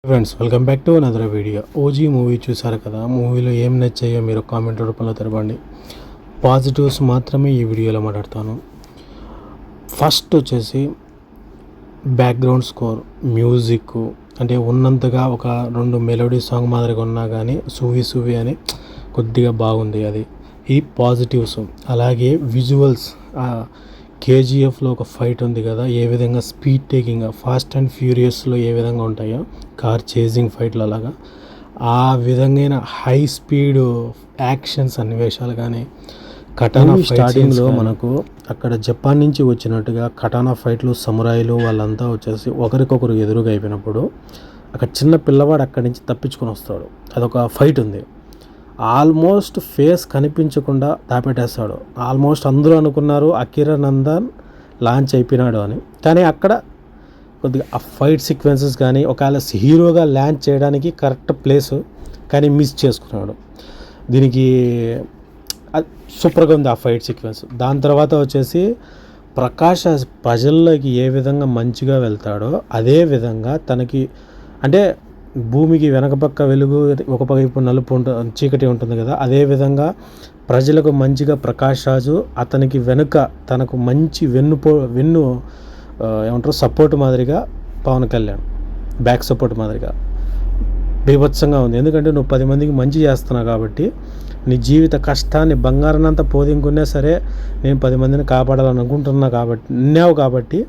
Friends, welcome back to another video. OG movie చూసారు కదా. మూవీలో ఏం నచ్చాయో మీరు కామెంట్ రూపంలో తెలపండి. పాజిటివ్స్ మాత్రమే ఈ వీడియోలో మాట్లాడతాను. ఫస్ట్ వచ్చేసి బ్యాక్గ్రౌండ్ స్కోర్, మ్యూజిక్ అంటే ఉన్నంతగా ఒక 2 మెలోడీ సాంగ్ మాదిరిగా ఉన్నా కానీ సూవి అని కొద్దిగా బాగుంది. అది ఈ పాజిటివ్స్. అలాగే విజువల్స్, కేజీఎఫ్లో ఒక ఫైట్ ఉంది కదా, ఏ విధంగా స్పీడ్ టేకింగ్, ఫాస్ట్ అండ్ ఫ్యూరియస్లో ఏ విధంగా ఉంటాయో కార్ చేజింగ్ ఫైట్లు అలాగా ఆ విధంగా హై స్పీడ్ యాక్షన్ సన్నివేశాలు కానీ, కటానా స్టార్టింగ్లో మనకు అక్కడ జపాన్ నుంచి వచ్చినట్టుగా కటానా ఫైట్లు, సమురాయిలు వాళ్ళంతా వచ్చేసి ఒకరికొకరు ఎదురుగా అయిపోయినప్పుడు అక్కడ చిన్న పిల్లవాడు అక్కడి నుంచి తప్పించుకొని వస్తాడు. అదొక ఫైట్ ఉంది. ఆల్మోస్ట్ ఫేస్ కనిపించకుండా దాపెట్టేస్తాడు. ఆల్మోస్ట్ అందరూ అనుకున్నారు అకిరా నందన్ లాంచ్ అయిపోయినాడు అని. కానీ అక్కడ కొద్దిగా ఆ ఫైట్ సీక్వెన్సెస్ కానీ ఒకవేళ హీరోగా లాంచ్ చేయడానికి కరెక్ట్ ప్లేసు కానీ మిస్ చేసుకున్నాడు. దీనికి సూపర్గా ఉంది ఆ ఫైట్ సీక్వెన్స్. దాని తర్వాత వచ్చేసి ప్రకాష్ ప్రజల్లోకి ఏ విధంగా మంచిగా వెళ్తాడో అదే విధంగా తనకి అంటే భూమికి వెనక పక్క వెలుగు, ఒక వైపు నలుపు చీకటి ఉంటుంది కదా, అదేవిధంగా ప్రజలకు మంచిగా ప్రకాష్ రాజు, అతనికి వెనుక తనకు మంచి వెన్ను ఏమంటారు సపోర్ట్ మాదిరిగా పవన్ కళ్యాణ్ బ్యాక్ సపోర్ట్ మాదిరిగా బీభత్సంగా ఉంది. ఎందుకంటే నువ్వు 10 మందికి మంచి చేస్తున్నావు కాబట్టి, నీ జీవిత కష్టాన్ని బంగారాన్నంతా పోదింకున్నా సరే నేను 10 మందిని కాపాడాలని అన్నావు కాబట్టి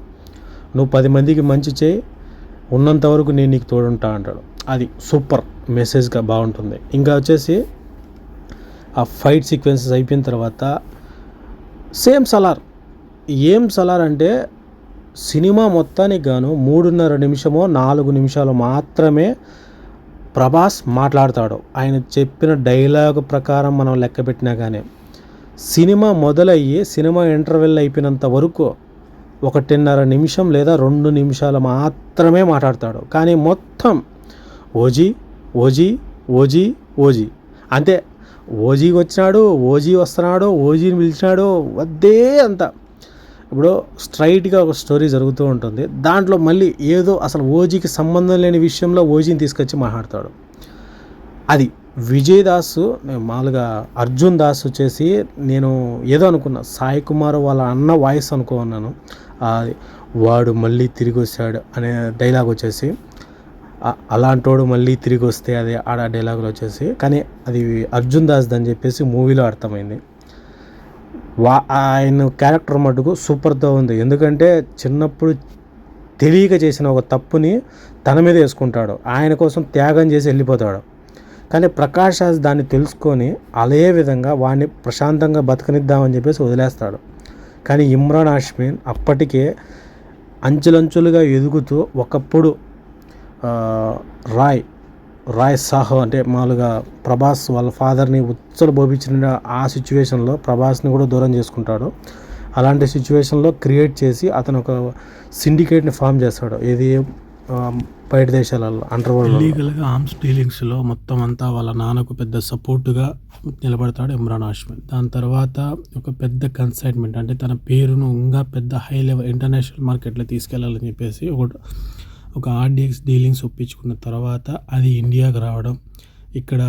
నువ్వు 10 మందికి మంచి చేయి, ఉన్నంత వరకు నేను నీకు తోడుంటా అంటాడు. అది సూపర్ మెసేజ్గా బాగుంటుంది. ఇంకా వచ్చేసి ఆ ఫైట్ సీక్వెన్సెస్ అయిపోయిన తర్వాత సేమ్ సలార్. ఏం సలార్ అంటే సినిమా మొత్తానికి గాను 3.5 నిమిషమో 4 నిమిషాలు మాత్రమే ప్రభాస్ మాట్లాడతాడు. ఆయన చెప్పిన డైలాగ్ ప్రకారం మనం లెక్క పెట్టినా కానీ సినిమా మొదలయ్యి సినిమా ఇంటర్వెల్ అయిపోయినంత వరకు 1.5 నిమిషం లేదా 2 నిమిషాలు మాత్రమే మాట్లాడతాడు. కానీ మొత్తం ఓజీ ఓజీ ఓజీ ఓజీ అంతే. ఓజీ వచ్చినాడు, ఓజీ వస్తున్నాడు, ఓజీని పిలిచినాడు, వద్దే అంత. ఇప్పుడు స్ట్రైట్గా ఒక స్టోరీ జరుగుతూ ఉంటుంది, దాంట్లో మళ్ళీ ఏదో అసలు ఓజీకి సంబంధం లేని విషయంలో ఓజీని తీసుకొచ్చి మాట్లాడతాడు. అది విజయ్ దాస్, మామూలుగా అర్జున్ దాస్ వచ్చేసి నేను ఏదో అనుకున్నా, సాయి కుమార్ వాళ్ళ అన్న వాయిస్ అనుకున్నాను. వాడు మళ్ళీ తిరిగి వచ్చాడు అనే డైలాగ్ వచ్చేసి అలాంటోడు మళ్ళీ తిరిగి వస్తే అది ఆడ డైలాగులు వచ్చేసి, కానీ అది అర్జున్ దాస్ అని చెప్పేసి మూవీలో అర్థమైంది. ఆయన క్యారెక్టర్ మటుకు సూపర్తో ఉంది. ఎందుకంటే చిన్నప్పుడు తెలియక చేసిన ఒక తప్పుని తన మీద వేసుకుంటాడు, ఆయన కోసం త్యాగం చేసి వెళ్ళిపోతాడు. కానీ ప్రకాష్ రాజ్ దాన్ని తెలుసుకొని అదే విధంగా వాడిని ప్రశాంతంగా బతకనిద్దామని చెప్పేసి వదిలేస్తాడు. కానీ ఇమ్రాన్ హాష్మి అప్పటికే అంచులంచులుగా ఎదుగుతూ ఒకప్పుడు రాయ్ సాహో అంటే మామూలుగా ప్రభాస్ వాళ్ళ ఫాదర్ని ఉచ్చలు బోపించిన ఆ సిచ్యువేషన్లో ప్రభాస్ని కూడా దూరం చేసుకుంటాడు. అలాంటి సిచ్యువేషన్లో క్రియేట్ చేసి అతను ఒక సిండికేట్ని ఫామ్ చేస్తాడు. ఇది బయట దేశాలలో అండర్వరల్డ్ లీగల్గా ఆర్మ్స్ డీలింగ్స్లో మొత్తం అంతా వాళ్ళ నాన్నకు పెద్ద సపోర్టుగా నిలబడతాడు ఇమ్రాన్ హాష్మి. దాని తర్వాత ఒక పెద్ద కన్సైట్మెంట్ అంటే తన పేరును ఇంకా పెద్ద హై లెవెల్ ఇంటర్నేషనల్ మార్కెట్లో తీసుకెళ్లాలని చెప్పేసి ఒక ఆర్డిఎక్స్ డీలింగ్స్ ఒప్పించుకున్న తర్వాత అది ఇండియాకి రావడం, ఇక్కడ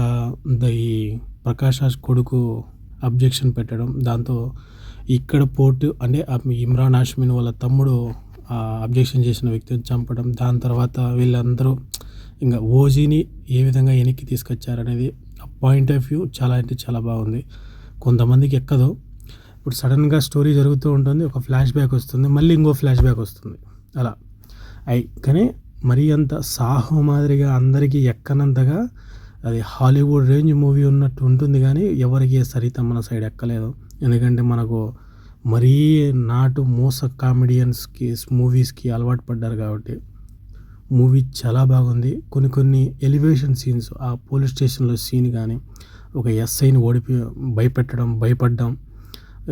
ఈ ప్రకాష్ రాజ్ కొడుకు అబ్జెక్షన్ పెట్టడం, దాంతో ఇక్కడ పోర్టు అంటే ఇమ్రాన్ హాష్మిని వాళ్ళ తమ్ముడు అబ్జెక్షన్ చేసిన వ్యక్తిని చంపడం, దాని తర్వాత వీళ్ళందరూ ఇంకా ఓజీని ఏ విధంగా వెనక్కి తీసుకొచ్చారనేది ఆ పాయింట్ ఆఫ్ వ్యూ చాలా అంటే చాలా బాగుంది. కొంతమందికి ఎక్కదు. ఇప్పుడు సడన్గా స్టోరీ జరుగుతూ ఉంటుంది, ఒక ఫ్లాష్ బ్యాక్ వస్తుంది, మళ్ళీ ఇంకో ఫ్లాష్ బ్యాక్ వస్తుంది, అలా కానీ మరీ అంత సాహో మాదిరిగా అందరికీ ఎక్కనంతగా అది హాలీవుడ్ రేంజ్ మూవీ ఉన్నట్టు ఉంటుంది. కానీ ఎవరికి సరితమ్మన సైడ్ ఎక్కలేదు. ఎందుకంటే మనకు మరీ నాటు మోస కామెడియన్స్కి మూవీస్కి అలవాటు పడ్డారు కాబట్టి మూవీ చాలా బాగుంది. కొన్ని ఎలివేషన్ సీన్స్, ఆ పోలీస్ స్టేషన్లో సీన్ కానీ, ఒక ఎస్ఐని భయపడ్డం,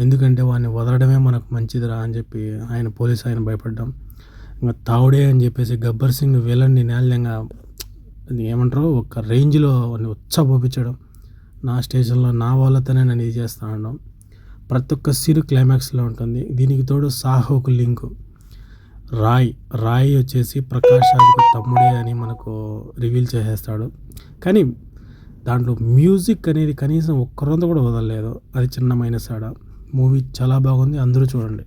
ఎందుకంటే వాడిని వదలడమే మనకు మంచిదిరా అని చెప్పి ఆయన భయపడ్డాం. ఇంకా తావుడే అని చెప్పేసి గబ్బర్ సింగ్ విలన్ని నేలంగా ఏమంటారు ఒక రేంజ్లో ఉచ్చబోపించడం, నా స్టేషన్లో నా వాళ్ళతోనే నేను ఇది చేస్తా ఉండడం, ప్రతి ఒక్క సీన్ క్లైమాక్స్లో ఉంటుంది. దీనికి తోడు సాహోకు లింకు రాయ్ వచ్చేసి ప్రకాష్ రాజ్కి తమ్ముడే అని మనకు రివీల్ చేసేస్తాడు. కానీ దాంట్లో మ్యూజిక్ అనేది కనీసం ఒక్కరంతా కూడా వదలలేదు. అది చిన్న మైనస్ ఆడ. మూవీ చాలా బాగుంది, అందరూ చూడండి.